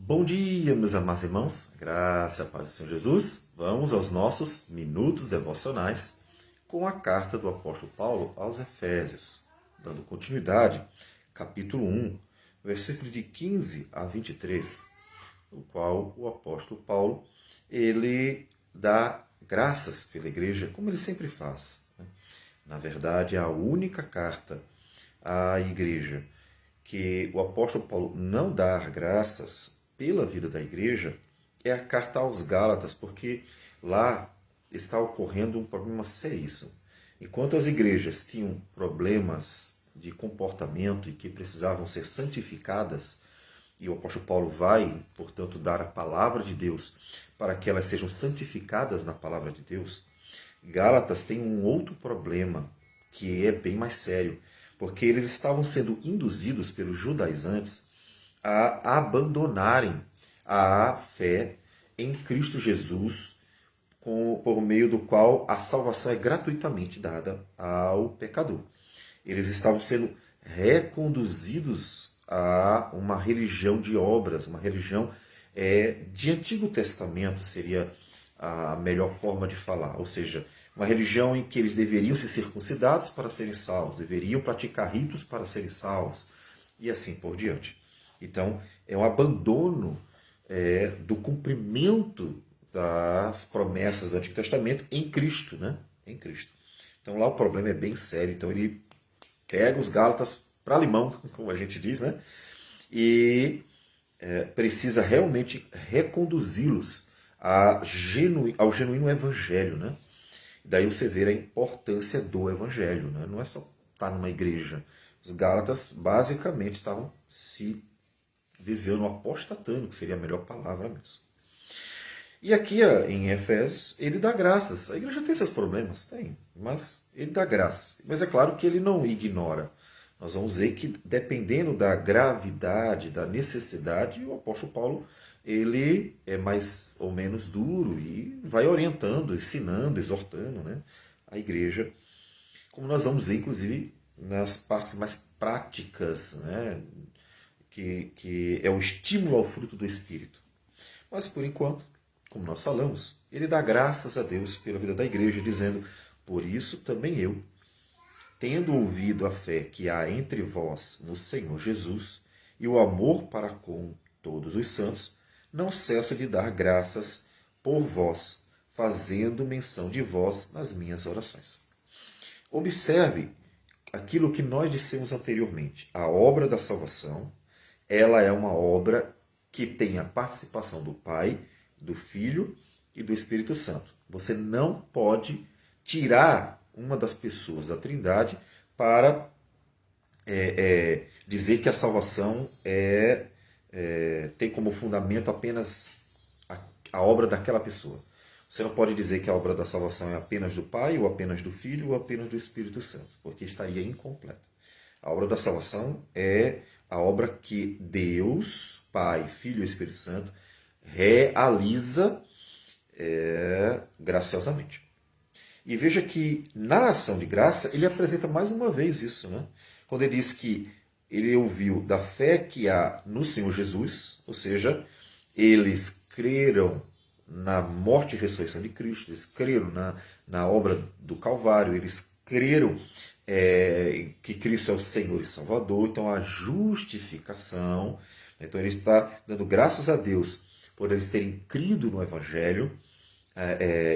Bom dia, meus amados irmãos, graça e paz do Senhor Jesus. Vamos aos nossos minutos devocionais com a carta do apóstolo Paulo aos Efésios, dando continuidade, capítulo 1, versículos de 15 a 23, no qual o apóstolo Paulo ele dá graças pela igreja, como ele sempre faz. Na verdade, é a única carta à igreja que o apóstolo Paulo não dá graças pela vida da igreja é a carta aos Gálatas, porque lá está ocorrendo um problema seríssimo. Enquanto as igrejas tinham problemas de comportamento e que precisavam ser santificadas, e o apóstolo Paulo vai, portanto, dar a palavra de Deus para que elas sejam santificadas na palavra de Deus, Gálatas tem um outro problema que é bem mais sério, porque eles estavam sendo induzidos pelos judaizantes a abandonarem a fé em Cristo Jesus, por meio do qual a salvação é gratuitamente dada ao pecador. Eles estavam sendo reconduzidos a uma religião de obras, uma religião de Antigo Testamento, seria a melhor forma de falar, ou seja, uma religião em que eles deveriam ser circuncidados para serem salvos, deveriam praticar ritos para serem salvos, e assim por diante. Então, é um abandono do cumprimento das promessas do Antigo Testamento em Cristo, né? Em Cristo. Então, lá o problema é bem sério. Então, ele pega os Gálatas para limão, como a gente diz, né? E precisa realmente reconduzi-los ao genuíno evangelho, né? Daí você vê a importância do evangelho, né? Não é só estar numa igreja. Os Gálatas basicamente estavam se desviando, apostatando, que seria a melhor palavra mesmo. E aqui em Efésios, ele dá graças. A igreja tem seus problemas? Tem, mas ele dá graça. Mas é claro que ele não ignora. Nós vamos ver que, dependendo da gravidade, da necessidade, o apóstolo Paulo ele é mais ou menos duro e vai orientando, ensinando, exortando, né, a igreja, como nós vamos ver, inclusive, nas partes mais práticas, né, que é o estímulo ao fruto do Espírito. Mas, por enquanto, como nós falamos, ele dá graças a Deus pela vida da igreja, dizendo: por isso também eu, tendo ouvido a fé que há entre vós no Senhor Jesus e o amor para com todos os santos, não cesso de dar graças por vós, fazendo menção de vós nas minhas orações. Observe aquilo que nós dissemos anteriormente. A obra da salvação, ela é uma obra que tem a participação do Pai, do Filho e do Espírito Santo. Você não pode tirar uma das pessoas da Trindade para dizer que a salvação tem como fundamento apenas a obra daquela pessoa. Você não pode dizer que a obra da salvação é apenas do Pai, ou apenas do Filho, ou apenas do Espírito Santo, porque estaria incompleta. A obra da salvação é a obra que Deus, Pai, Filho e Espírito Santo realiza graciosamente. E veja que na ação de graça ele apresenta mais uma vez isso, né? Quando ele diz que ele ouviu da fé que há no Senhor Jesus, ou seja, eles creram na morte e ressurreição de Cristo, eles creram na obra do Calvário, eles creram que Cristo é o Senhor e Salvador. Então a justificação, então ele está dando graças a Deus por eles terem crido no Evangelho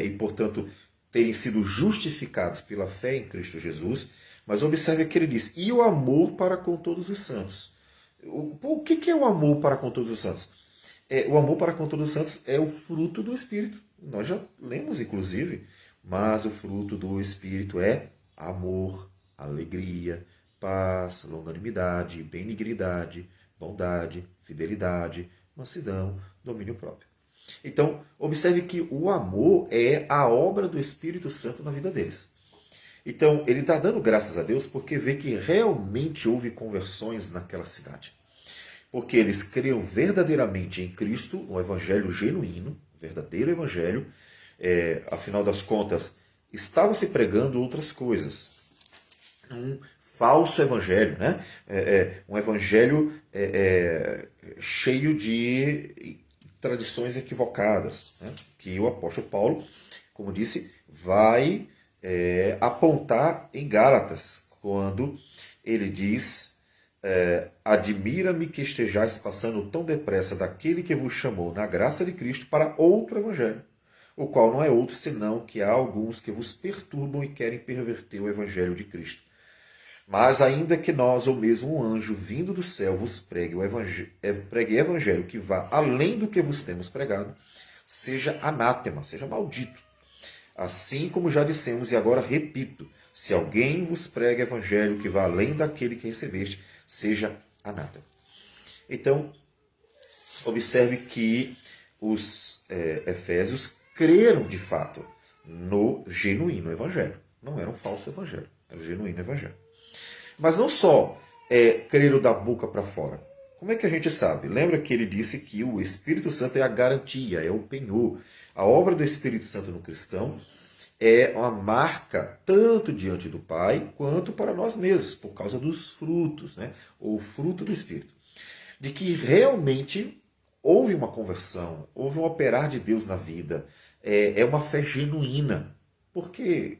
e, portanto, terem sido justificados pela fé em Cristo Jesus. Mas observe que ele diz: e o amor para com todos os santos. O que é o amor para com todos os santos? O amor para com todos os santos é o fruto do Espírito. Nós já lemos, inclusive, mas o fruto do Espírito é amor, alegria, paz, longanimidade, benignidade, bondade, fidelidade, mansidão, domínio próprio. Então, observe que o amor é a obra do Espírito Santo na vida deles. Então, ele está dando graças a Deus porque vê que realmente houve conversões naquela cidade. Porque eles criam verdadeiramente em Cristo, um evangelho genuíno, verdadeiro evangelho. Afinal das contas, estavam se pregando outras coisas. Um falso evangelho, né? Um evangelho cheio de tradições equivocadas, né? Que o apóstolo Paulo, como disse, vai apontar em Gálatas, quando ele diz: admira-me que estejais passando tão depressa daquele que vos chamou na graça de Cristo para outro evangelho, o qual não é outro senão que há alguns que vos perturbam e querem perverter o evangelho de Cristo. Mas ainda que nós, ou mesmo um anjo vindo do céu, vos pregue evangelho que vá além do que vos temos pregado, seja anátema, seja maldito. Assim como já dissemos e agora repito, se alguém vos prega evangelho que vá além daquele que recebeste, seja anátema. Então, observe que os efésios creram de fato no genuíno evangelho. Não era um falso evangelho, era o genuíno evangelho. Mas não só creram da boca para fora. Como é que a gente sabe? Lembra que ele disse que o Espírito Santo é a garantia, é o penhor. A obra do Espírito Santo no cristão é uma marca tanto diante do Pai quanto para nós mesmos, por causa dos frutos, né? Ou fruto do Espírito. De que realmente houve uma conversão, houve um operar de Deus na vida, é uma fé genuína. Porque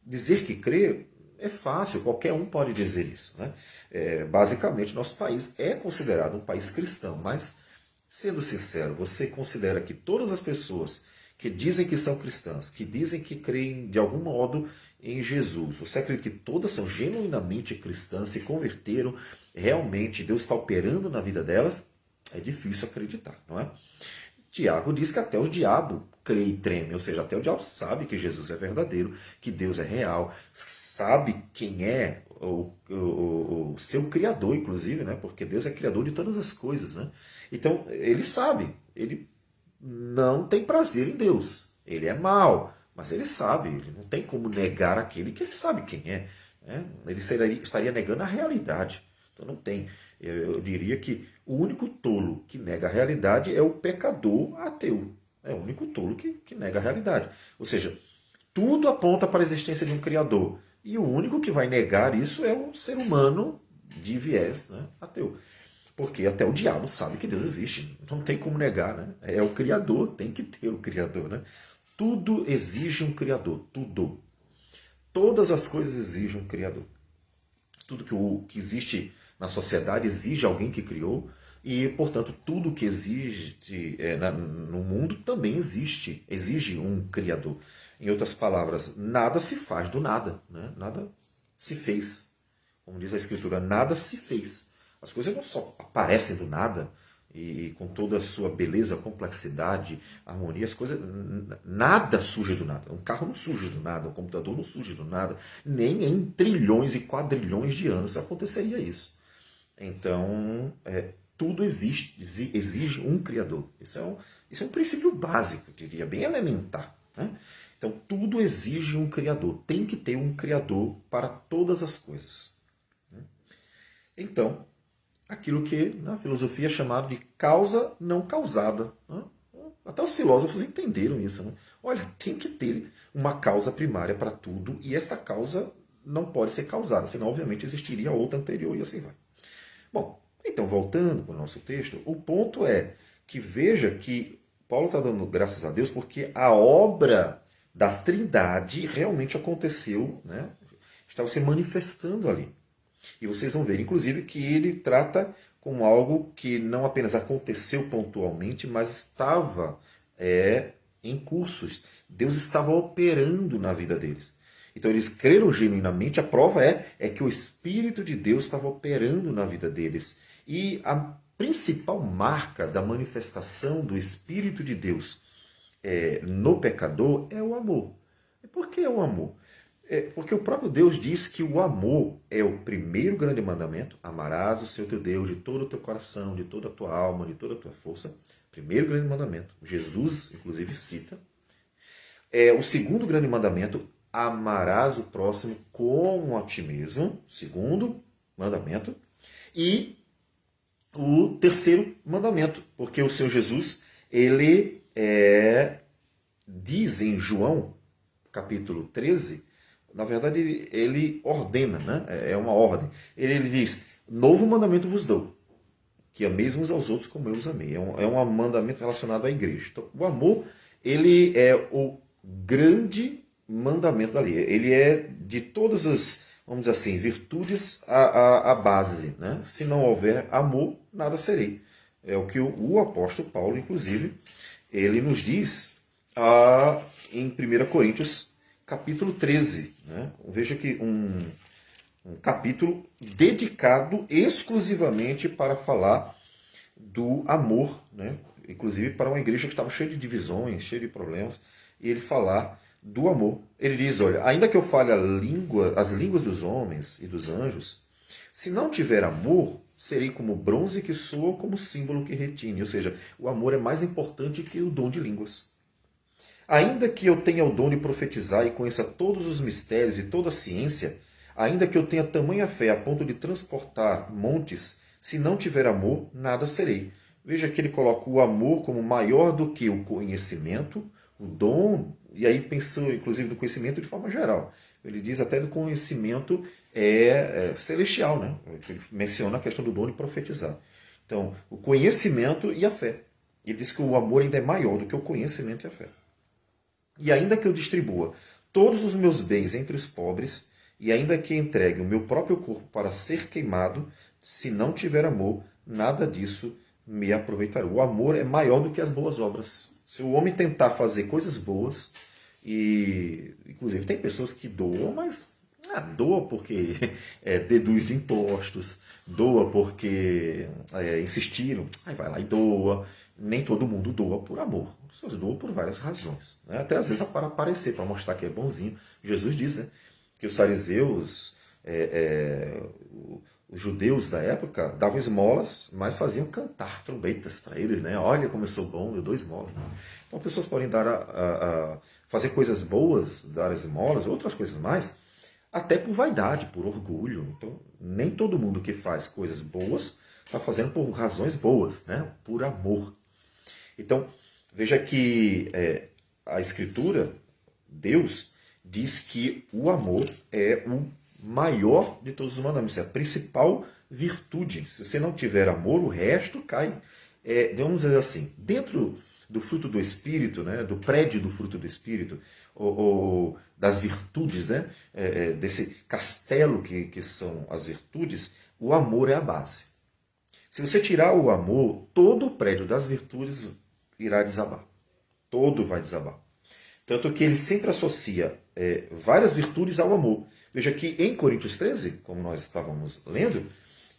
dizer que crê é fácil, qualquer um pode dizer isso, né? Basicamente, nosso país é considerado um país cristão, mas, sendo sincero, você considera que todas as pessoas que dizem que são cristãs, que dizem que creem de algum modo em Jesus, você acredita que todas são genuinamente cristãs, se converteram, realmente Deus está operando na vida delas? É difícil acreditar, não é? Tiago diz que até o diabo crê e treme, ou seja, até o diabo sabe que Jesus é verdadeiro, que Deus é real, sabe quem é o seu Criador, inclusive, né? Porque Deus é Criador de todas as coisas, né? Então, ele sabe, ele não tem prazer em Deus, ele é mau, mas ele sabe, ele não tem como negar aquele que ele sabe quem é, né? Ele estaria negando a realidade, então não tem. Eu diria que o único tolo que nega a realidade é o pecador ateu. É o único tolo que nega a realidade. Ou seja, tudo aponta para a existência de um Criador. E o único que vai negar isso é um ser humano de viés, né, ateu. Porque até o diabo sabe que Deus existe. Não tem como negar, né? É o Criador, tem que ter o Criador, né? Tudo exige um Criador. Tudo. Todas as coisas exigem um Criador. Tudo que existe na sociedade exige alguém que criou. E, portanto, tudo que existe no mundo também exige um Criador. Em outras palavras, nada se faz do nada, né? Nada se fez. Como diz a Escritura, nada se fez. As coisas não só aparecem do nada, e com toda a sua beleza, complexidade, harmonia, as coisas. Nada surge do nada. Um carro não surge do nada, um computador não surge do nada. Nem em trilhões e quadrilhões de anos aconteceria isso. Então, tudo exige um Criador. Isso é um princípio básico, eu diria, bem elementar, né? Então, tudo exige um Criador. Tem que ter um Criador para todas as coisas. Então, aquilo que na filosofia é chamado de causa não causada, né? Até os filósofos entenderam isso, né? Olha, tem que ter uma causa primária para tudo, e essa causa não pode ser causada, senão, obviamente, existiria outra anterior e assim vai. Bom, então, voltando para o nosso texto, o ponto é que veja que Paulo está dando graças a Deus porque a obra da Trindade realmente aconteceu, né? Estava se manifestando ali. E vocês vão ver, inclusive, que ele trata como algo que não apenas aconteceu pontualmente, mas estava em curso. Deus estava operando na vida deles. Então eles creram genuinamente, a prova é que o Espírito de Deus estava operando na vida deles. E a principal marca da manifestação do Espírito de Deus no pecador é o amor. E por que o amor? Porque o próprio Deus diz que o amor é o primeiro grande mandamento. Amarás o Senhor teu Deus de todo o teu coração, de toda a tua alma, de toda a tua força. Primeiro grande mandamento. Jesus, inclusive, cita. O segundo grande mandamento, amarás o próximo como a ti mesmo. Segundo mandamento. E o terceiro mandamento, porque o Senhor Jesus, ele diz em João, capítulo 13, na verdade, ele ordena, né? É uma ordem. Ele diz, novo mandamento vos dou, que ameis uns aos outros como eu os amei. É um mandamento relacionado à igreja. Então, o amor, ele é o grande mandamento da lei. Ele é de todas as, vamos dizer assim, virtudes a base. Né? Se não houver amor, nada serei. É o que o apóstolo Paulo, inclusive, ele nos diz em 1 Coríntios, capítulo 13. Né? Veja que um capítulo dedicado exclusivamente para falar do amor, né? Inclusive para uma igreja que estava cheia de divisões, cheia de problemas, e ele falar do amor. Ele diz, olha, ainda que eu fale as línguas dos homens e dos anjos, se não tiver amor, serei como bronze que soa, como símbolo que retine. Ou seja, o amor é mais importante que o dom de línguas. Ainda que eu tenha o dom de profetizar e conheça todos os mistérios e toda a ciência, ainda que eu tenha tamanha fé a ponto de transportar montes, se não tiver amor, nada serei. Veja que ele coloca o amor como maior do que o conhecimento, o dom, e aí pensou inclusive do conhecimento de forma geral. Ele diz até do conhecimento celestial, né? Ele menciona a questão do dom de profetizar. Então, o conhecimento e a fé. Ele diz que o amor ainda é maior do que o conhecimento e a fé. E ainda que eu distribua todos os meus bens entre os pobres, e ainda que entregue o meu próprio corpo para ser queimado, se não tiver amor, nada disso me aproveitará. O amor é maior do que as boas obras. Se o homem tentar fazer coisas boas, e inclusive tem pessoas que doam, mas doa porque deduz de impostos, doa porque insistiram, aí vai lá e doa. Nem todo mundo doa por amor. As pessoas doam por várias razões. Né? Até às vezes para aparecer, para mostrar que é bonzinho. Jesus diz, né, que os fariseus, os judeus da época, davam esmolas, mas faziam cantar trombetas para eles. Né? Olha como eu sou bom, eu dou esmola. Então pessoas podem fazer coisas boas, dar esmolas, outras coisas mais, até por vaidade, por orgulho. Então, nem todo mundo que faz coisas boas está fazendo por razões boas, né? Por amor. Então, veja que a Escritura, Deus, diz que o amor é o maior de todos os mandamentos, é a principal virtude. Se você não tiver amor, o resto cai. Vamos dizer assim, dentro do fruto do Espírito, né, do prédio do fruto do Espírito, ou das virtudes, né, desse castelo que são as virtudes, o amor é a base. Se você tirar o amor, todo o prédio das virtudes irá desabar. Todo vai desabar. Tanto que ele sempre associa várias virtudes ao amor. Veja que em Coríntios 13, como nós estávamos lendo,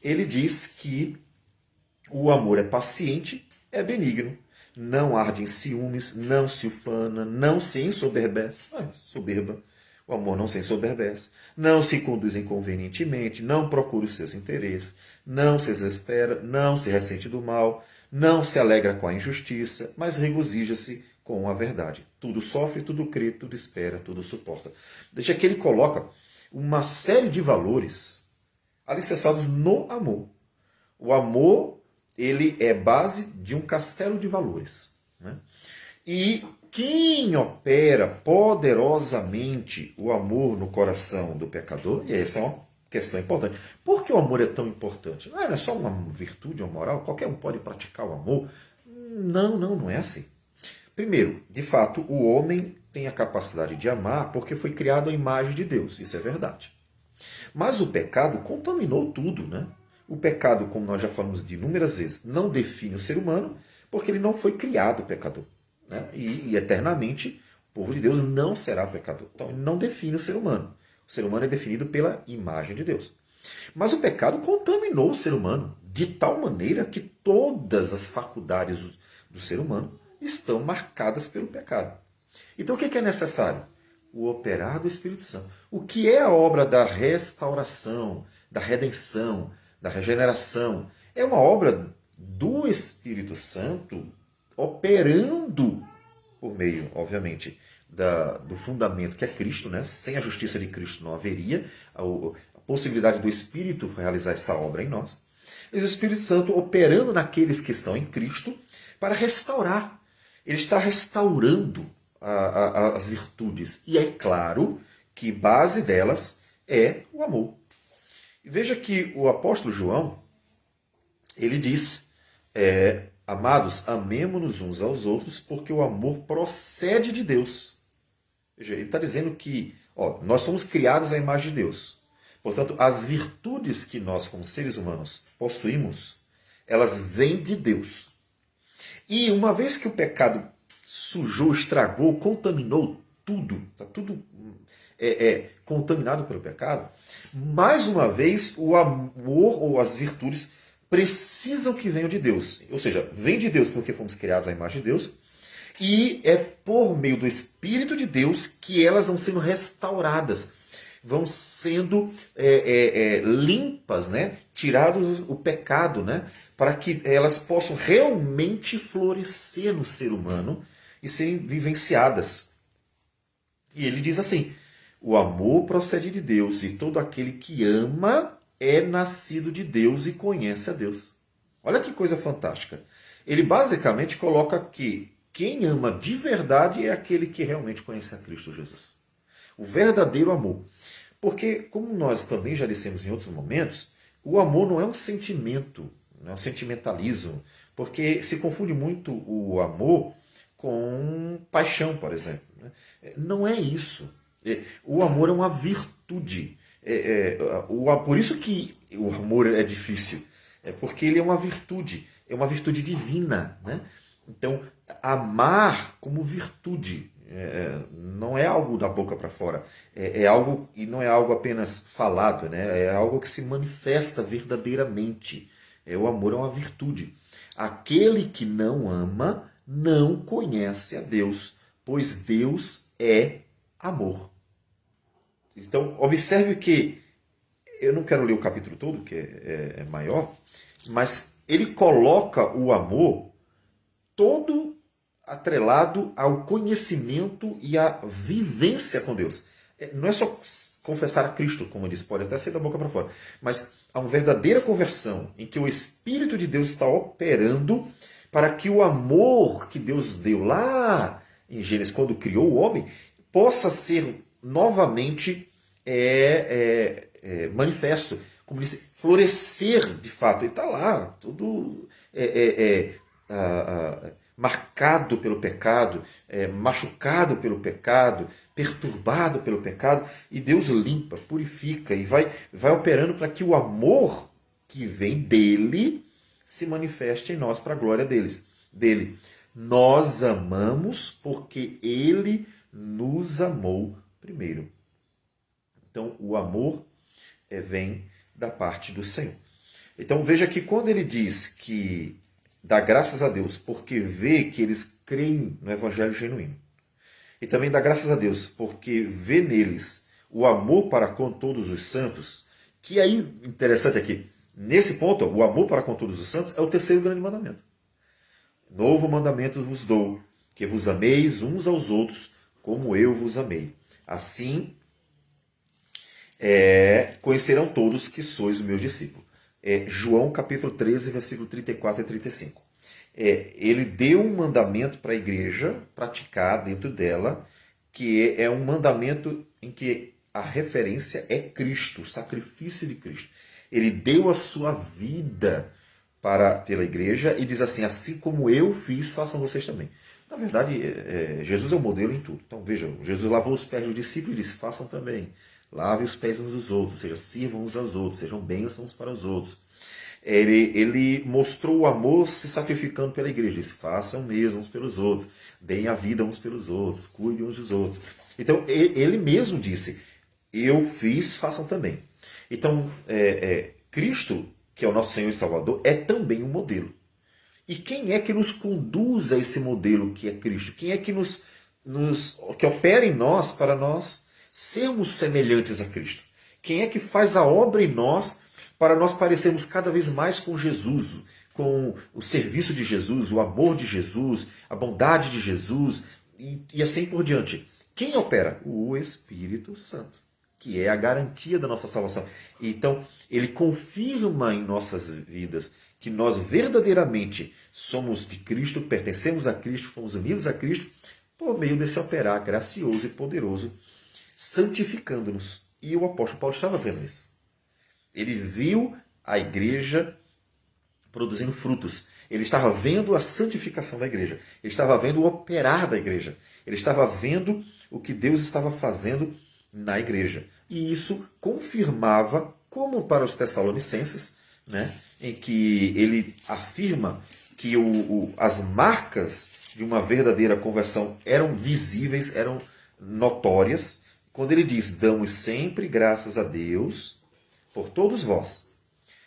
ele diz que o amor é paciente, é benigno, não arde em ciúmes, não se ufana, não se ensoberbece. Soberba. O amor não se ensoberbece, não se conduz inconvenientemente, não procura os seus interesses, não se desespera, não se ressente do mal, não se alegra com a injustiça, mas regozija-se com a verdade. Tudo sofre, tudo crê, tudo espera, tudo suporta. Deixa que ele coloca uma série de valores alicerçados no amor. O amor, ele é base de um castelo de valores. Né? E quem opera poderosamente o amor no coração do pecador, e essa é uma questão importante. Por que o amor é tão importante? Não é só uma virtude, uma moral, qualquer um pode praticar o amor. Não é assim. Primeiro, de fato, o homem tem a capacidade de amar porque foi criado à imagem de Deus, isso é verdade. Mas o pecado contaminou tudo, né? O pecado, como nós já falamos de inúmeras vezes, não define o ser humano porque ele não foi criado pecador. Né? E eternamente o povo de Deus não será pecador. Então ele não define o ser humano. O ser humano é definido pela imagem de Deus. Mas o pecado contaminou o ser humano de tal maneira que todas as faculdades do ser humano estão marcadas pelo pecado. Então o que é necessário? O operar do Espírito Santo. O que é a obra da restauração, da redenção, da regeneração? É uma obra do Espírito Santo operando por meio, obviamente, do fundamento que é Cristo, né? Sem a justiça de Cristo não haveria a possibilidade do Espírito realizar essa obra em nós. E o Espírito Santo operando naqueles que estão em Cristo para restaurar. Ele está restaurando as virtudes. E é claro que base delas é o amor. E veja que o apóstolo João, ele diz, amados, amemo-nos uns aos outros, porque o amor procede de Deus. Veja, ele está dizendo que nós somos criados à imagem de Deus. Portanto, as virtudes que nós, como seres humanos, possuímos, elas vêm de Deus. E uma vez que o pecado sujou, estragou, contaminou tudo, está tudo contaminado pelo pecado, mais uma vez o amor ou as virtudes precisam que venham de Deus. Ou seja, vem de Deus porque fomos criados à imagem de Deus, e é por meio do Espírito de Deus que elas vão sendo restauradas, vão sendo limpas, né? Tirados o pecado, né? Para que elas possam realmente florescer no ser humano e serem vivenciadas. E ele diz assim, o amor procede de Deus, e todo aquele que ama é nascido de Deus e conhece a Deus. Olha que coisa fantástica. Ele basicamente coloca que quem ama de verdade é aquele que realmente conhece a Cristo Jesus. O verdadeiro amor. Porque, como nós também já dissemos em outros momentos, o amor não é um sentimento, não é um sentimentalismo. Porque se confunde muito o amor com paixão, por exemplo. Não é isso. O amor é uma virtude. Por isso que o amor é difícil. É porque ele é uma virtude divina. Né? Então, amar como virtude não é algo da boca para fora. É algo, e não é algo apenas falado, né? É algo que se manifesta verdadeiramente. O amor é uma virtude. Aquele que não ama não conhece a Deus, pois Deus é amor. Então, observe que, eu não quero ler o capítulo todo, que é maior, mas ele coloca o amor todo atrelado ao conhecimento e à vivência com Deus. Não é só confessar a Cristo, como eu disse, pode até ser da boca para fora, mas há uma verdadeira conversão em que o Espírito de Deus está operando para que o amor que Deus deu lá em Gênesis, quando criou o homem, possa ser novamente manifesto, como disse, florescer de fato. E está lá, tudo marcado pelo pecado, machucado pelo pecado, perturbado pelo pecado, e Deus limpa, purifica e vai operando para que o amor que vem dele se manifeste em nós para a glória dele. Nós amamos porque ele nos amou primeiro. Então, o amor vem da parte do Senhor. Então, veja que quando ele diz que dá graças a Deus porque vê que eles creem no Evangelho genuíno, e também dá graças a Deus porque vê neles o amor para com todos os santos, que aí, interessante aqui, nesse ponto, o amor para com todos os santos é o terceiro grande mandamento. Novo mandamento vos dou, que vos ameis uns aos outros, como eu vos amei. Assim, conhecerão todos que sois o meu discípulo. João capítulo 13, versículo 34 e 35. Ele deu um mandamento para a igreja praticar dentro dela, que é um mandamento em que a referência é Cristo, o sacrifício de Cristo. Ele deu a sua vida pela igreja e diz assim como eu fiz, façam vocês também. Na verdade, Jesus é o modelo em tudo. Então vejam, Jesus lavou os pés dos discípulos e disse, façam também. Lave os pés uns dos outros, ou seja, sirvam uns aos outros, sejam bênçãos para os outros. Ele mostrou o amor se sacrificando pela igreja. Disse, façam mesmo uns pelos outros, deem a vida uns pelos outros, cuidem uns dos outros. Então, ele mesmo disse, eu fiz, façam também. Então, Cristo, que é o nosso Senhor e Salvador, é também um modelo. E quem é que nos conduz a esse modelo que é Cristo? Quem é que que opera em nós para nós sermos semelhantes a Cristo? Quem é que faz a obra em nós para nós parecermos cada vez mais com Jesus, com o serviço de Jesus, o amor de Jesus, a bondade de Jesus e assim por diante? Quem opera? O Espírito Santo, que é a garantia da nossa salvação. Então, ele confirma em nossas vidas que nós verdadeiramente somos de Cristo, pertencemos a Cristo, fomos unidos a Cristo, por meio desse operar gracioso e poderoso santificando-nos. E o apóstolo Paulo estava vendo isso. Ele viu a igreja produzindo frutos. Ele estava vendo a santificação da igreja. Ele estava vendo o operar da igreja. Ele estava vendo o que Deus estava fazendo na igreja. E isso confirmava, como para os Tessalonicenses, né, em que ele afirma que as marcas de uma verdadeira conversão eram visíveis, eram notórias, quando ele diz: damos sempre graças a Deus por todos vós,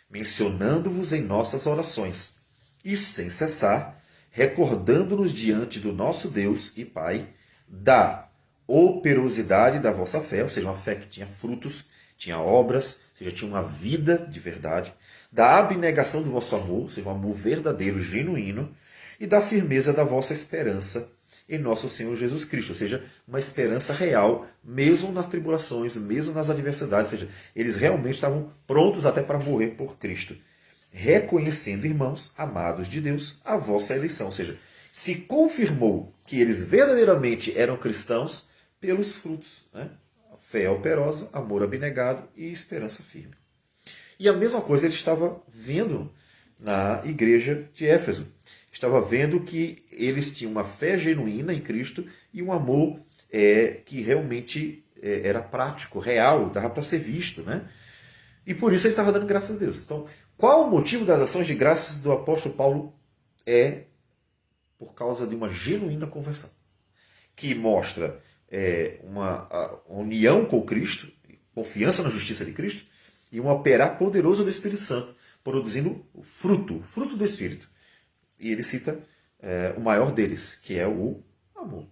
mencionando-vos em nossas orações, e sem cessar, recordando-nos diante do nosso Deus e Pai da operosidade da vossa fé, ou seja, uma fé que tinha frutos, tinha obras, ou seja, tinha uma vida de verdade, da abnegação do vosso amor, ou seja, um amor verdadeiro, genuíno, e da firmeza da vossa esperança em nosso Senhor Jesus Cristo, ou seja, uma esperança real, mesmo nas tribulações, mesmo nas adversidades, ou seja, eles realmente estavam prontos até para morrer por Cristo, reconhecendo, irmãos, amados de Deus, a vossa eleição, ou seja, se confirmou que eles verdadeiramente eram cristãos pelos frutos, né? Fé operosa, amor abnegado e esperança firme. E a mesma coisa ele estava vendo na igreja de Éfeso. Estava vendo que eles tinham uma fé genuína em Cristo e um amor que realmente era prático, real, dava para ser visto, né? E por isso ele estava dando graças a Deus. Então, qual o motivo das ações de graças do apóstolo Paulo? É por causa de uma genuína conversão, que mostra uma união com Cristo, confiança na justiça de Cristo, e um operar poderoso do Espírito Santo, produzindo o fruto do Espírito. E ele cita o maior deles, que é o amor.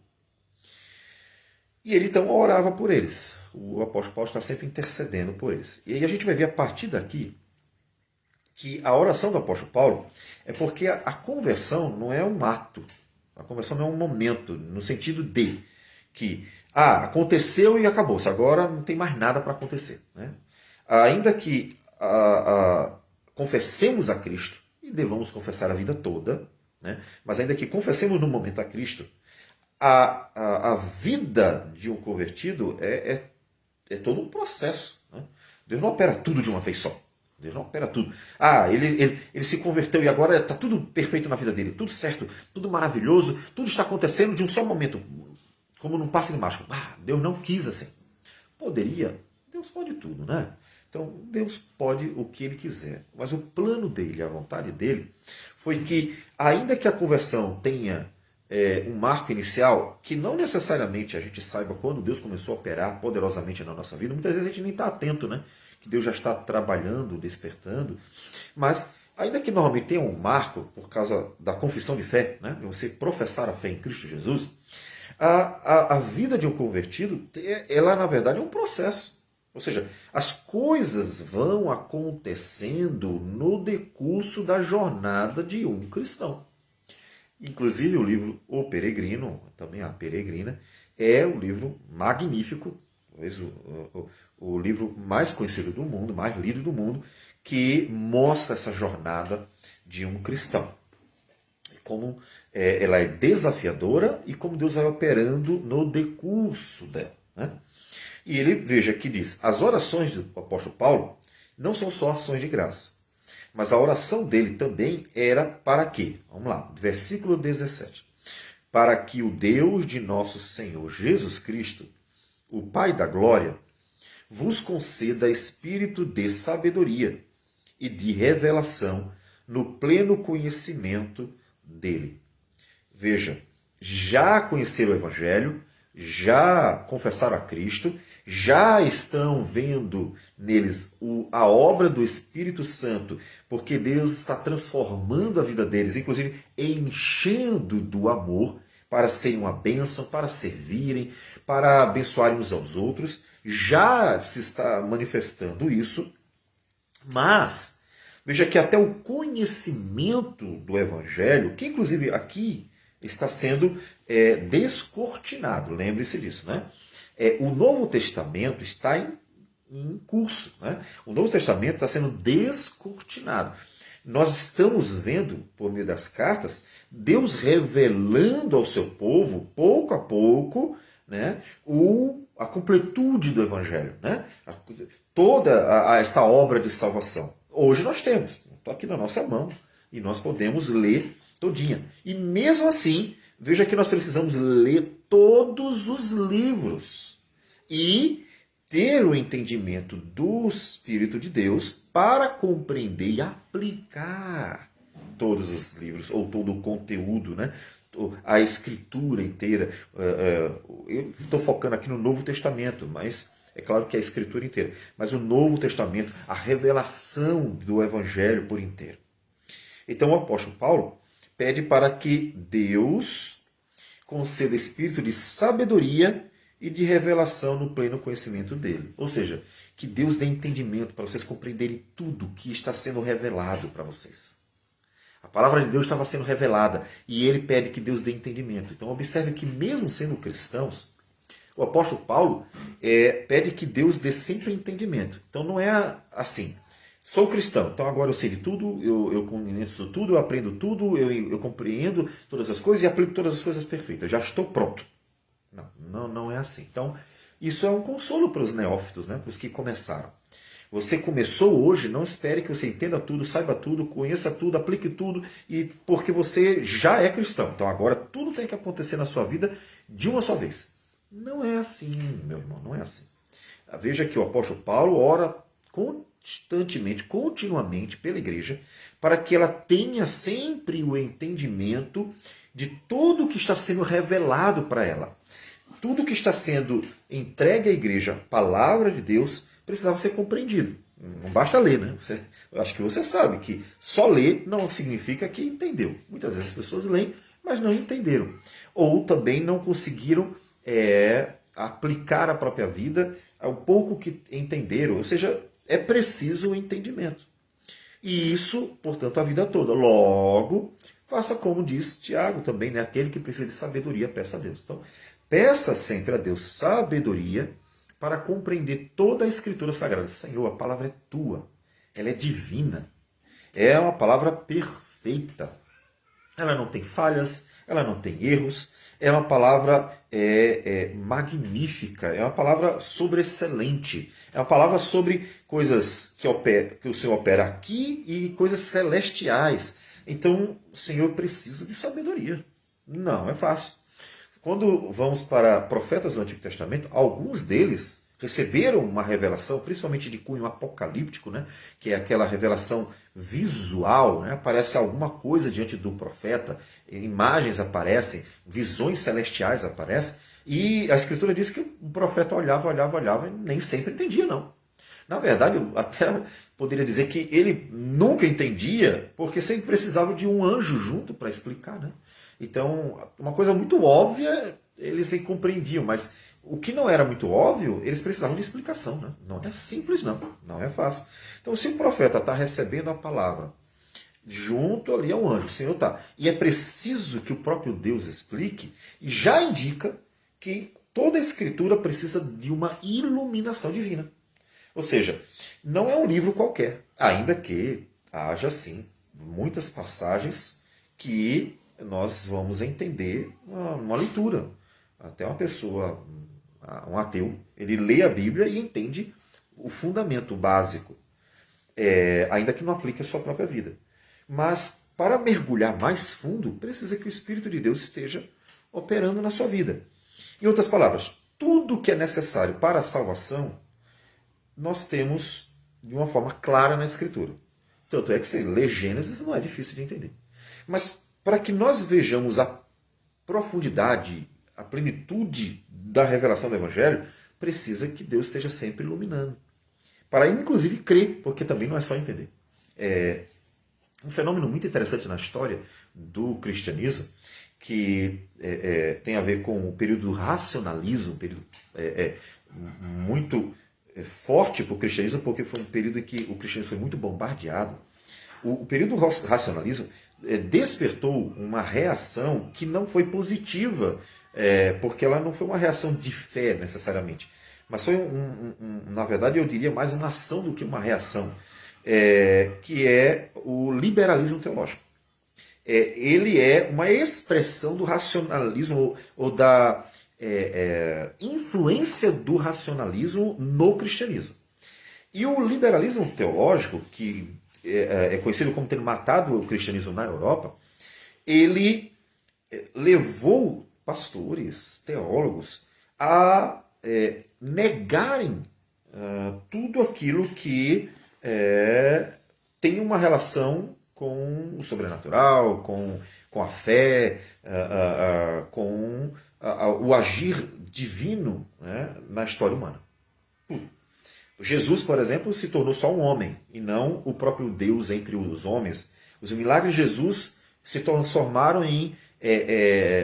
E ele então orava por eles. O apóstolo Paulo está sempre intercedendo por eles. E aí a gente vai ver a partir daqui que a oração do apóstolo Paulo é porque a conversão não é um ato. A conversão não é um momento, no sentido de que aconteceu e acabou-se, agora não tem mais nada para acontecer, né? Ainda que confessemos a Cristo, e devamos confessar a vida toda, né? Mas ainda que confessemos no momento a Cristo, a vida de um convertido é todo um processo, né? Deus não opera tudo de uma vez só. Deus não opera tudo. Ele se converteu e agora está tudo perfeito na vida dele, tudo certo, tudo maravilhoso, tudo está acontecendo de um só momento, como num passe de mágico. Deus não quis assim. Poderia? Deus pode tudo, né? Então, Deus pode o que Ele quiser. Mas o plano dele, a vontade dele, foi que, ainda que a conversão tenha um marco inicial, que não necessariamente a gente saiba quando Deus começou a operar poderosamente na nossa vida, muitas vezes a gente nem está atento, né? Que Deus já está trabalhando, despertando. Mas, ainda que normalmente tenha um marco por causa da confissão de fé, né? De você professar a fé em Cristo Jesus, a vida de um convertido, ela na verdade é um processo. Ou seja, as coisas vão acontecendo no decurso da jornada de um cristão. Inclusive o livro O Peregrino, também a Peregrina, é um livro magnífico, talvez o livro mais conhecido do mundo, mais lido do mundo, que mostra essa jornada de um cristão. Como ela é desafiadora e como Deus vai operando no decurso dela, né? E ele, veja que diz, as orações do apóstolo Paulo não são só ações de graça, mas a oração dele também era para quê? Vamos lá, versículo 17. Para que o Deus de nosso Senhor Jesus Cristo, o Pai da glória, vos conceda espírito de sabedoria e de revelação no pleno conhecimento dele. Veja, já conheceram o Evangelho, já confessaram a Cristo, já estão vendo neles a obra do Espírito Santo, porque Deus está transformando a vida deles, inclusive enchendo do amor, para serem uma bênção, para servirem, para abençoarem uns aos outros. Já se está manifestando isso, mas veja que até o conhecimento do Evangelho, que inclusive aqui está sendo descortinado, lembre-se disso, né? O Novo Testamento está em curso, né? O Novo Testamento está sendo descortinado. Nós estamos vendo, por meio das cartas, Deus revelando ao seu povo, pouco a pouco, né, a completude do Evangelho, né? Toda essa obra de salvação. Hoje nós temos, está aqui na nossa mão, e nós podemos ler todinha. E mesmo assim, veja que nós precisamos ler todos os livros e ter o entendimento do Espírito de Deus para compreender e aplicar todos os livros, ou todo o conteúdo, né? A escritura inteira. Eu estou focando aqui no Novo Testamento, mas é claro que é a escritura inteira. Mas o Novo Testamento, a revelação do Evangelho por inteiro. Então o apóstolo Paulo pede para que Deus conceda espírito de sabedoria e de revelação no pleno conhecimento dele. Ou seja, que Deus dê entendimento para vocês compreenderem tudo que está sendo revelado para vocês. A palavra de Deus estava sendo revelada e ele pede que Deus dê entendimento. Então observe que mesmo sendo cristãos, o apóstolo Paulo pede que Deus dê sempre entendimento. Então não é assim, sou cristão, então agora eu sei de tudo, eu conheço tudo, eu aprendo tudo, eu compreendo todas as coisas e aplico todas as coisas perfeitas, já estou pronto. Não é assim. Então isso é um consolo para os neófitos, né? Para os que começaram. Você começou hoje, não espere que você entenda tudo, saiba tudo, conheça tudo, aplique tudo, e porque você já é cristão. Então agora tudo tem que acontecer na sua vida de uma só vez. Não é assim, meu irmão, não é assim. Veja que o apóstolo Paulo ora constantemente, continuamente pela igreja, para que ela tenha sempre o entendimento de tudo que está sendo revelado para ela. Tudo que está sendo entregue à igreja, a palavra de Deus, precisava ser compreendido. Não basta ler, né? Eu acho que você sabe que só ler não significa que entendeu. Muitas vezes as pessoas leem, mas não entenderam. Ou também não conseguiram aplicar à própria vida ao pouco que entenderam. Ou seja, é preciso o entendimento. E isso, portanto, a vida toda. Logo, faça como diz Tiago também, né? Aquele que precisa de sabedoria, peça a Deus. Então, peça sempre a Deus sabedoria para compreender toda a Escritura Sagrada. Senhor, a palavra é tua, ela é divina, é uma palavra perfeita. Ela não tem falhas, ela não tem erros, é uma palavra magnífica, é uma palavra sobreexcelente, é uma palavra sobre coisas que o Senhor opera aqui e coisas celestiais. Então, Senhor, eu preciso de sabedoria. Não é fácil. Quando vamos para profetas do Antigo Testamento, alguns deles receberam uma revelação, principalmente de cunho apocalíptico, né? Que é aquela revelação visual, né? Aparece alguma coisa diante do profeta, imagens aparecem, visões celestiais aparecem, e a Escritura diz que o profeta olhava e nem sempre entendia, não. Na verdade, eu até poderia dizer que ele nunca entendia, porque sempre precisava de um anjo junto para explicar, né? Então, uma coisa muito óbvia, eles compreendiam, mas o que não era muito óbvio, eles precisavam de explicação. Né? Não é simples, não é fácil. Então, se o profeta está recebendo a palavra junto ali ao anjo, o Senhor está, e é preciso que o próprio Deus explique, já indica que toda a Escritura precisa de uma iluminação divina. Ou seja, não é um livro qualquer, ainda que haja, sim, muitas passagens que nós vamos entender uma leitura. Até uma pessoa, um ateu, ele lê a Bíblia e entende o fundamento básico, ainda que não aplique a sua própria vida. Mas para mergulhar mais fundo, precisa que o Espírito de Deus esteja operando na sua vida. Em outras palavras, tudo que é necessário para a salvação, nós temos de uma forma clara na Escritura. Tanto é que se ler Gênesis não é difícil de entender. Mas para que nós vejamos a profundidade, a plenitude da revelação do Evangelho, precisa que Deus esteja sempre iluminando. Para inclusive crer, porque também não é só entender. Um fenômeno muito interessante na história do cristianismo, que tem a ver com o período do racionalismo, um período muito forte para o cristianismo, porque foi um período em que o cristianismo foi muito bombardeado. O período do racionalismo despertou uma reação que não foi positiva, porque ela não foi uma reação de fé necessariamente, mas foi, na verdade, eu diria mais uma ação do que uma reação, que é o liberalismo teológico. Ele é uma expressão do racionalismo ou da influência do racionalismo no cristianismo. E o liberalismo teológico, que é conhecido como ter matado o cristianismo na Europa, ele levou pastores, teólogos, a negarem tudo aquilo que tem uma relação com o sobrenatural, com a fé, com o agir divino, né, na história humana. Jesus, por exemplo, se tornou só um homem, e não o próprio Deus entre os homens. Os milagres de Jesus se transformaram em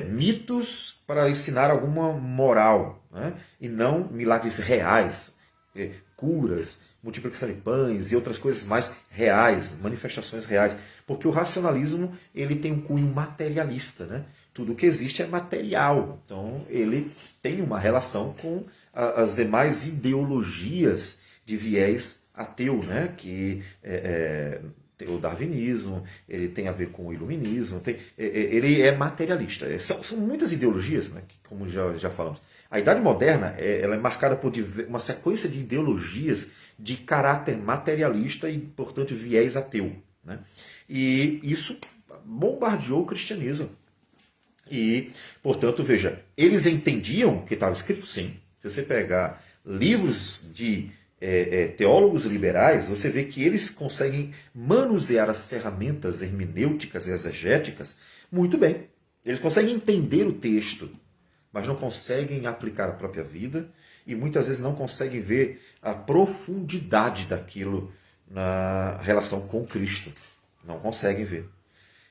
mitos para ensinar alguma moral, né? E não milagres reais, curas, multiplicação de pães e outras coisas mais reais, manifestações reais. Porque o racionalismo ele tem um cunho materialista, né? Tudo que existe é material. Então ele tem uma relação com as demais ideologias de viés ateu, né? Que tem o darwinismo, ele tem a ver com o iluminismo, ele é materialista. São muitas ideologias, né? Que, como já falamos. A Idade Moderna ela é marcada por uma sequência de ideologias de caráter materialista e, portanto, viés ateu, né? E isso bombardeou o cristianismo. E, portanto, veja, eles entendiam que estava escrito sim. Se você pegar livros de teólogos liberais, você vê que eles conseguem manusear as ferramentas hermenêuticas e exegéticas muito bem. Eles conseguem entender o texto, mas não conseguem aplicar a própria vida e muitas vezes não conseguem ver a profundidade daquilo na relação com Cristo. Não conseguem ver.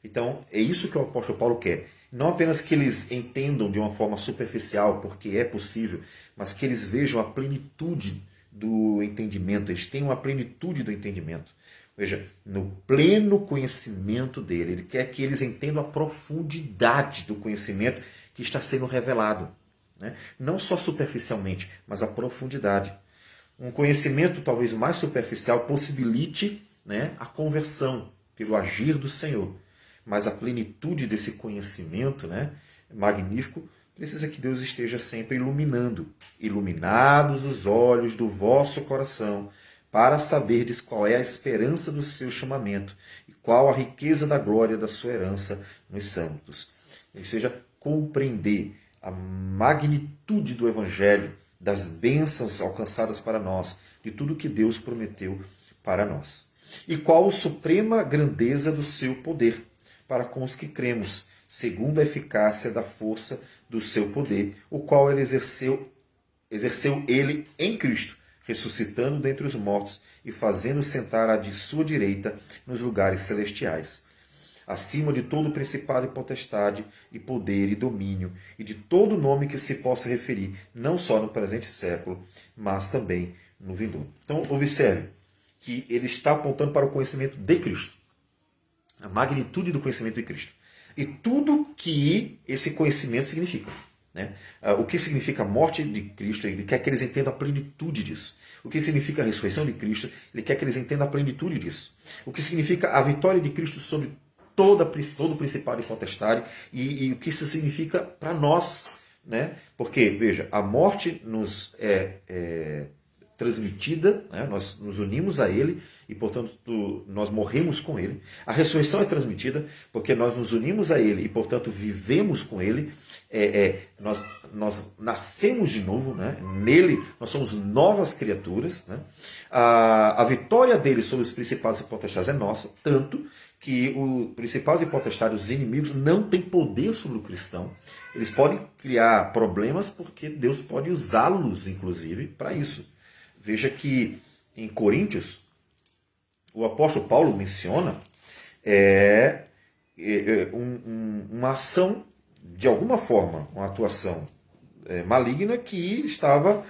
Então, é isso que o apóstolo Paulo quer. Não apenas que eles entendam de uma forma superficial, porque é possível, mas que eles vejam a plenitude do entendimento, eles tenham a plenitude do entendimento. Veja, no pleno conhecimento dele, ele quer que eles entendam a profundidade do conhecimento que está sendo revelado, né? Não só superficialmente, mas a profundidade. Um conhecimento talvez mais superficial possibilite, né, a conversão pelo agir do Senhor. Mas a plenitude desse conhecimento, né, magnífico, precisa que Deus esteja sempre iluminando. Iluminados os olhos do vosso coração, para saberdes qual é a esperança do seu chamamento e qual a riqueza da glória da sua herança nos santos. Ou seja, compreender a magnitude do Evangelho, das bênçãos alcançadas para nós, de tudo que Deus prometeu para nós. E qual a suprema grandeza do seu poder para com os que cremos, segundo a eficácia da força do seu poder, o qual ele exerceu ele em Cristo, ressuscitando dentre os mortos e fazendo sentar à de sua direita nos lugares celestiais, acima de todo principado e potestade, e poder e domínio, e de todo nome que se possa referir, não só no presente século, mas também no vindouro. Então, observe que ele está apontando para o conhecimento de Cristo, a magnitude do conhecimento de Cristo, e tudo que esse conhecimento significa. Né? O que significa a morte de Cristo, ele quer que eles entendam a plenitude disso. O que significa a ressurreição de Cristo, ele quer que eles entendam a plenitude disso. O que significa a vitória de Cristo sobre todo o principado e potestade, e o que isso significa para nós. Né? Porque, veja, a morte nos é transmitida, né? Nós nos unimos a Ele e, portanto, nós morremos com Ele. A ressurreição é transmitida porque nós nos unimos a Ele e, portanto, vivemos com Ele. Nós nascemos de novo, né? Nele nós somos novas criaturas. Né? A vitória dele sobre os principados e potestades é nossa, tanto que os principados e potestades, os inimigos, não têm poder sobre o cristão. Eles podem criar problemas porque Deus pode usá-los, inclusive, para isso. Veja que em Coríntios, o apóstolo Paulo menciona uma ação, de alguma forma, uma atuação maligna que estava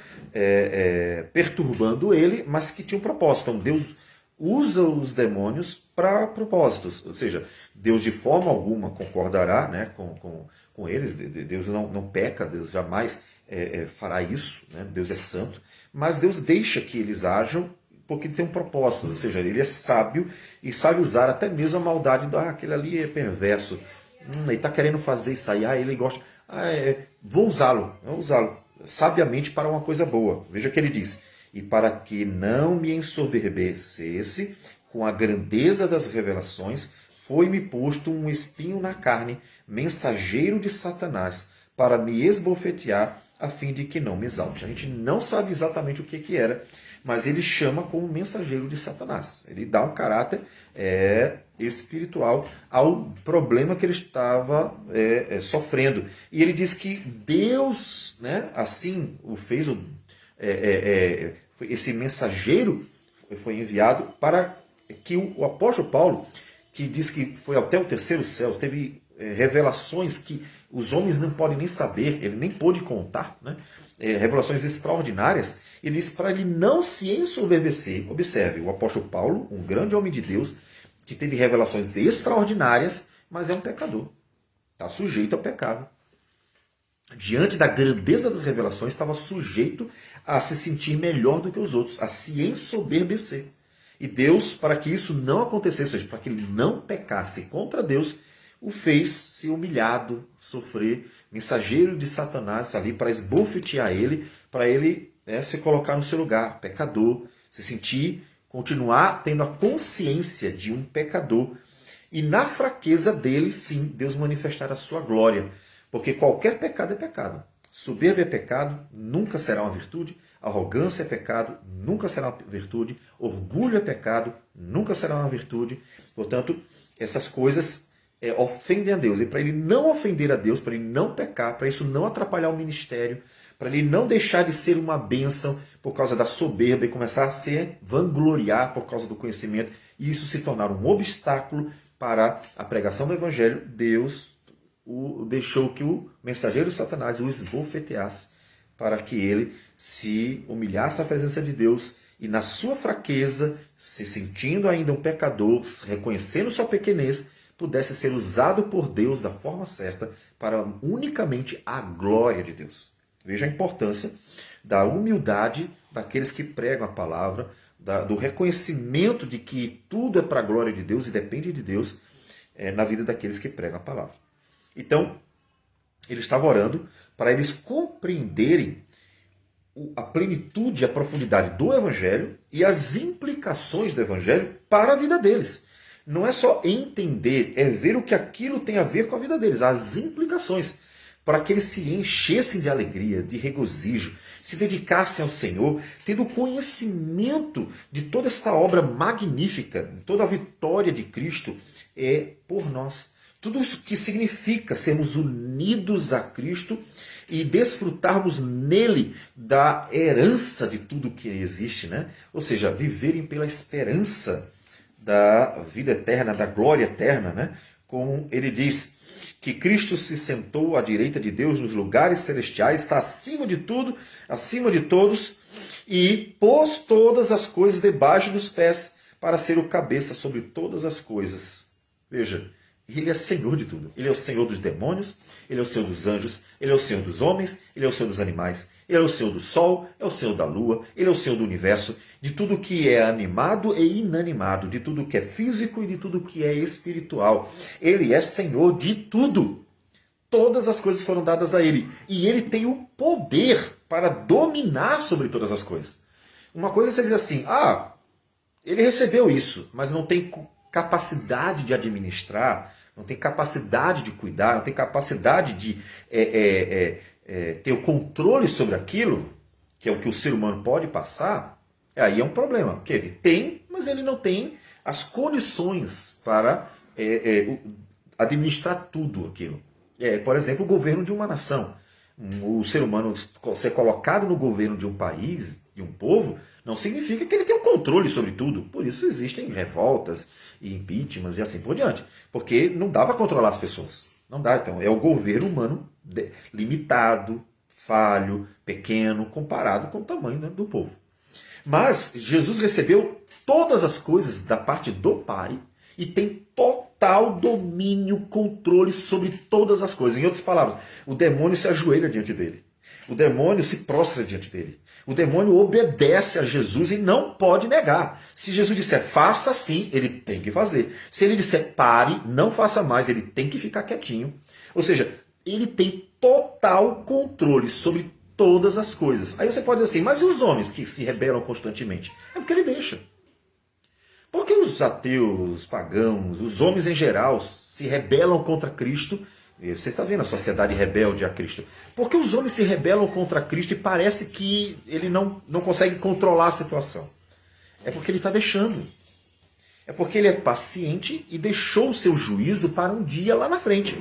perturbando ele, mas que tinha um propósito. Então Deus usa os demônios para propósitos, ou seja, Deus de forma alguma concordará, né, com eles. Deus não peca, Deus jamais fará isso, né? Deus é santo, mas Deus deixa que eles ajam porque ele tem um propósito, ou seja, ele é sábio e sabe usar até mesmo a maldade aquele ali é perverso, ele está querendo fazer isso aí, ele gosta, vou usá-lo sabiamente para uma coisa boa. Veja que ele diz: e para que não me ensoberbecesse com a grandeza das revelações, foi-me posto um espinho na carne, mensageiro de Satanás, para me esbofetear, a fim de que não me exalte. A gente não sabe exatamente o que era, mas ele chama como mensageiro de Satanás. Ele dá um caráter espiritual ao problema que ele estava sofrendo. E ele diz que Deus, né, assim o fez, esse mensageiro foi enviado para que o apóstolo Paulo, que diz que foi até o terceiro céu, teve revelações que os homens não podem nem saber, ele nem pôde contar, né? Revelações extraordinárias. Ele diz para ele não se ensoberbecer. Observe, o apóstolo Paulo, um grande homem de Deus, que teve revelações extraordinárias, mas é um pecador. Está sujeito ao pecado. Diante da grandeza das revelações, estava sujeito a se sentir melhor do que os outros, a se ensoberbecer. E Deus, para que isso não acontecesse, ou seja, para que ele não pecasse contra Deus, o fez ser humilhado, sofrer, mensageiro de Satanás ali para esbofetear ele, para ele se colocar no seu lugar, pecador, se sentir, continuar tendo a consciência de um pecador. E na fraqueza dele, sim, Deus manifestar a sua glória. Porque qualquer pecado é pecado. Soberba é pecado, nunca será uma virtude. Arrogância é pecado, nunca será uma virtude. Orgulho é pecado, nunca será uma virtude. Portanto, essas coisas ofendem a Deus. E para ele não ofender a Deus, para ele não pecar, para isso não atrapalhar o ministério, para ele não deixar de ser uma bênção por causa da soberba e começar a se vangloriar por causa do conhecimento, e isso se tornar um obstáculo para a pregação do Evangelho, Deus deixou que o mensageiro de Satanás o esbofeteasse, para que ele se humilhasse à presença de Deus e na sua fraqueza, se sentindo ainda um pecador, reconhecendo sua pequenez, pudesse ser usado por Deus da forma certa para unicamente a glória de Deus. Veja a importância da humildade daqueles que pregam a palavra, do reconhecimento de que tudo é para a glória de Deus e depende de Deus na vida daqueles que pregam a palavra. Então, ele estava orando para eles compreenderem a plenitude e a profundidade do Evangelho e as implicações do Evangelho para a vida deles. Não é só entender, é ver o que aquilo tem a ver com a vida deles, as implicações, para que eles se enchessem de alegria, de regozijo, se dedicassem ao Senhor, tendo conhecimento de toda esta obra magnífica, toda a vitória de Cristo por nós. Tudo isso que significa sermos unidos a Cristo e desfrutarmos nele da herança de tudo que existe, né? Ou seja, viverem pela esperança da vida eterna, da glória eterna, né? Como ele diz, que Cristo se sentou à direita de Deus nos lugares celestiais, está acima de tudo, acima de todos, e pôs todas as coisas debaixo dos pés para ser o cabeça sobre todas as coisas. Veja, ele é Senhor de tudo. Ele é o Senhor dos demônios, ele é o Senhor dos anjos, ele é o Senhor dos homens, ele é o Senhor dos animais, ele é o Senhor do sol, é o Senhor da lua, ele é o Senhor do universo, de tudo que é animado e inanimado, de tudo que é físico e de tudo que é espiritual. Ele é Senhor de tudo. Todas as coisas foram dadas a ele. E ele tem o poder para dominar sobre todas as coisas. Uma coisa é você dizer assim, ele recebeu isso, mas não tem capacidade de administrar, não tem capacidade de cuidar, não tem capacidade de ter o controle sobre aquilo, que é o que o ser humano pode passar, aí é um problema. Porque ele tem, mas ele não tem as condições para administrar tudo aquilo. Por exemplo, o governo de uma nação. O ser humano ser colocado no governo de um país, de um povo, não significa que ele tem o controle sobre tudo. Por isso existem revoltas e impeachments e assim por diante. Porque não dá para controlar as pessoas. Não dá. Então, é o governo humano limitado, falho, pequeno, comparado com o tamanho, né, do povo. Mas Jesus recebeu todas as coisas da parte do Pai e tem total domínio, controle sobre todas as coisas. Em outras palavras, o demônio se ajoelha diante dele. O demônio se prostra diante dele. O demônio obedece a Jesus e não pode negar. Se Jesus disser faça assim, ele tem que fazer. Se ele disser pare, não faça mais, ele tem que ficar quietinho. Ou seja, ele tem total controle sobre todas as coisas. Aí você pode dizer assim, mas e os homens que se rebelam constantemente? É porque ele deixa. Porque os ateus, os pagãos, os homens em geral se rebelam contra Cristo? Você está vendo a sociedade rebelde a Cristo. Porque os homens se rebelam contra Cristo e parece que ele não consegue controlar a situação. É porque ele está deixando. É porque ele é paciente e deixou o seu juízo para um dia lá na frente.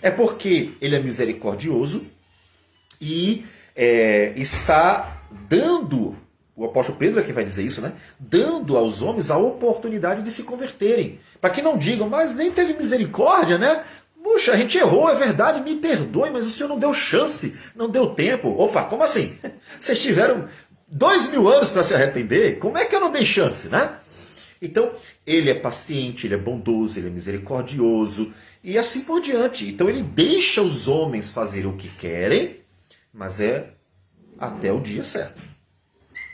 É porque ele é misericordioso e está dando, o apóstolo Pedro é quem vai dizer isso, né? Dando aos homens a oportunidade de se converterem. Para que não digam, mas nem teve misericórdia, né? Puxa, a gente errou, é verdade, me perdoe, mas o senhor não deu chance, não deu tempo. Opa, como assim? Vocês tiveram 2000 anos para se arrepender? Como é que eu não dei chance, né? Então, ele é paciente, ele é bondoso, ele é misericordioso e assim por diante. Então, ele deixa os homens fazerem o que querem, mas é até o dia certo.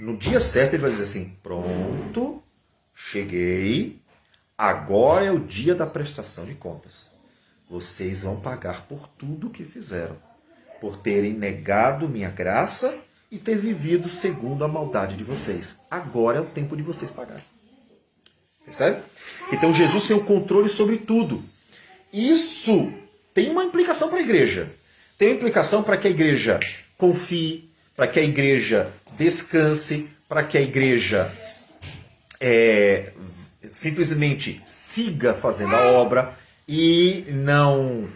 No dia certo, ele vai dizer assim: pronto, cheguei, agora é o dia da prestação de contas. Vocês vão pagar por tudo o que fizeram, por terem negado minha graça e ter vivido segundo a maldade de vocês. Agora é o tempo de vocês pagarem. Percebe? Então Jesus tem o controle sobre tudo. Isso tem uma implicação para a igreja. Tem uma implicação para que a igreja confie, para que a igreja descanse, para que a igreja simplesmente siga fazendo a obra e não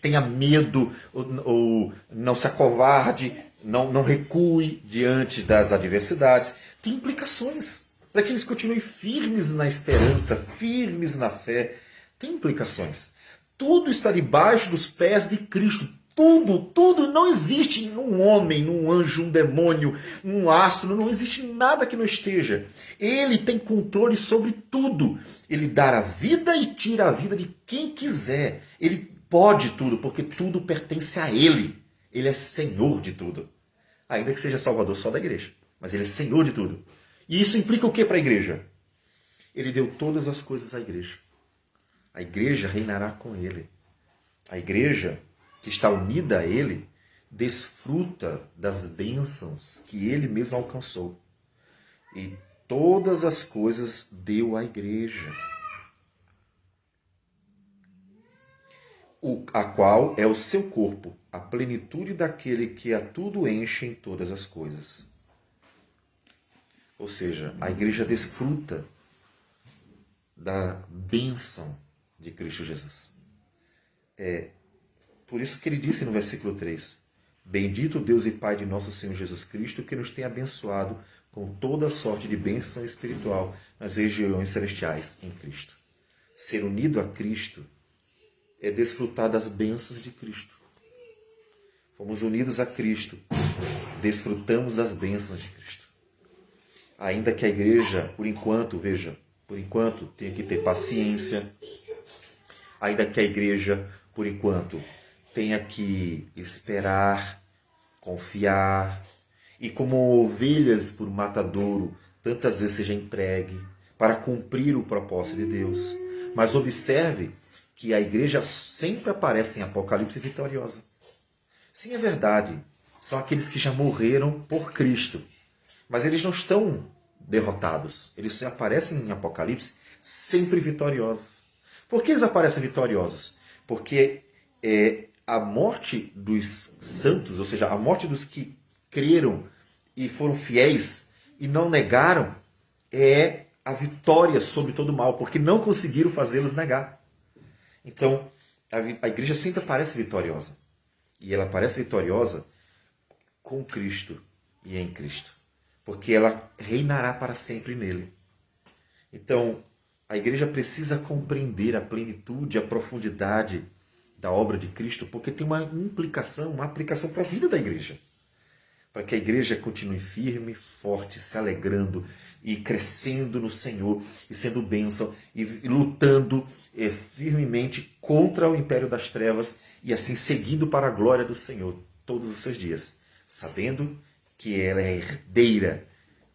tenha medo ou não se acovarde, não recue diante das adversidades. Tem implicações para que eles continuem firmes na esperança, firmes na fé. Tem implicações. Tudo está debaixo dos pés de Cristo. Tudo não existe num homem, num anjo, um demônio, um astro, não existe nada que não esteja. Ele tem controle sobre tudo. Ele dá a vida e tira a vida de quem quiser. Ele pode tudo, porque tudo pertence a Ele. Ele é Senhor de tudo. Ainda que seja Salvador só da igreja, mas Ele é Senhor de tudo. E isso implica o que para a igreja? Ele deu todas as coisas à igreja. A igreja reinará com Ele. A igreja que está unida a Ele, desfruta das bênçãos que Ele mesmo alcançou. E todas as coisas deu à igreja, a qual é o seu corpo, a plenitude daquele que a tudo enche em todas as coisas. Ou seja, a igreja desfruta da bênção de Cristo Jesus. Por isso que ele disse no versículo 3, bendito Deus e Pai de nosso Senhor Jesus Cristo, que nos tem abençoado com toda sorte de bênção espiritual nas regiões celestiais em Cristo. Ser unido a Cristo é desfrutar das bênçãos de Cristo. Fomos unidos a Cristo, desfrutamos das bênçãos de Cristo. Ainda que a igreja, por enquanto, tenha que ter paciência, ainda que a igreja, por enquanto, tenha que esperar, confiar, e como ovelhas por matadouro, tantas vezes seja entregue para cumprir o propósito de Deus. Mas observe que a igreja sempre aparece em Apocalipse vitoriosa. Sim, é verdade, são aqueles que já morreram por Cristo, mas eles não estão derrotados. Eles aparecem em Apocalipse sempre vitoriosos. Por que eles aparecem vitoriosos? Porque a morte dos santos, ou seja, a morte dos que creram e foram fiéis e não negaram, é a vitória sobre todo o mal, porque não conseguiram fazê-los negar. Então, a igreja sempre aparece vitoriosa. E ela aparece vitoriosa com Cristo e em Cristo. Porque ela reinará para sempre nele. Então, a igreja precisa compreender a plenitude, a profundidade da obra de Cristo, porque tem uma implicação, uma aplicação para a vida da igreja. Para que a igreja continue firme, forte, se alegrando e crescendo no Senhor, e sendo bênção, e lutando firmemente contra o império das trevas, e assim seguindo para a glória do Senhor todos os seus dias, sabendo que ela é herdeira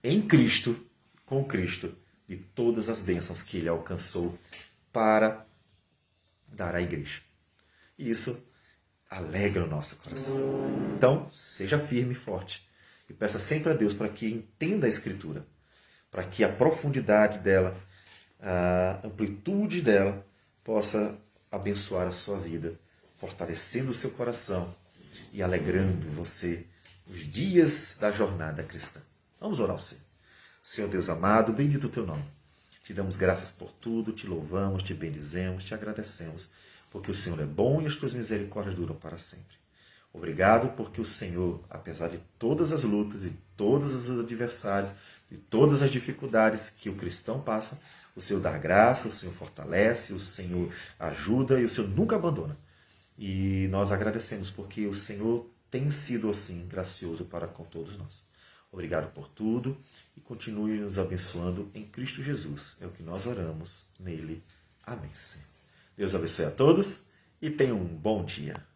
em Cristo, com Cristo, de todas as bênçãos que Ele alcançou para dar à igreja. E isso alegra o nosso coração. Então, seja firme e forte. E peça sempre a Deus para que entenda a Escritura, para que a profundidade dela, a amplitude dela, possa abençoar a sua vida, fortalecendo o seu coração e alegrando você os dias da jornada cristã. Vamos orar ao Senhor. Senhor Deus amado, bendito o teu nome. Te damos graças por tudo, te louvamos, te bendizemos, te agradecemos, porque o Senhor é bom e as tuas misericórdias duram para sempre. Obrigado porque o Senhor, apesar de todas as lutas e todos os adversários e todas as dificuldades que o cristão passa, o Senhor dá graça, o Senhor fortalece, o Senhor ajuda e o Senhor nunca abandona. E nós agradecemos porque o Senhor tem sido assim gracioso para com todos nós. Obrigado por tudo e continue nos abençoando em Cristo Jesus. É o que nós oramos nele. Amém. Senhor. Deus abençoe a todos e tenham um bom dia.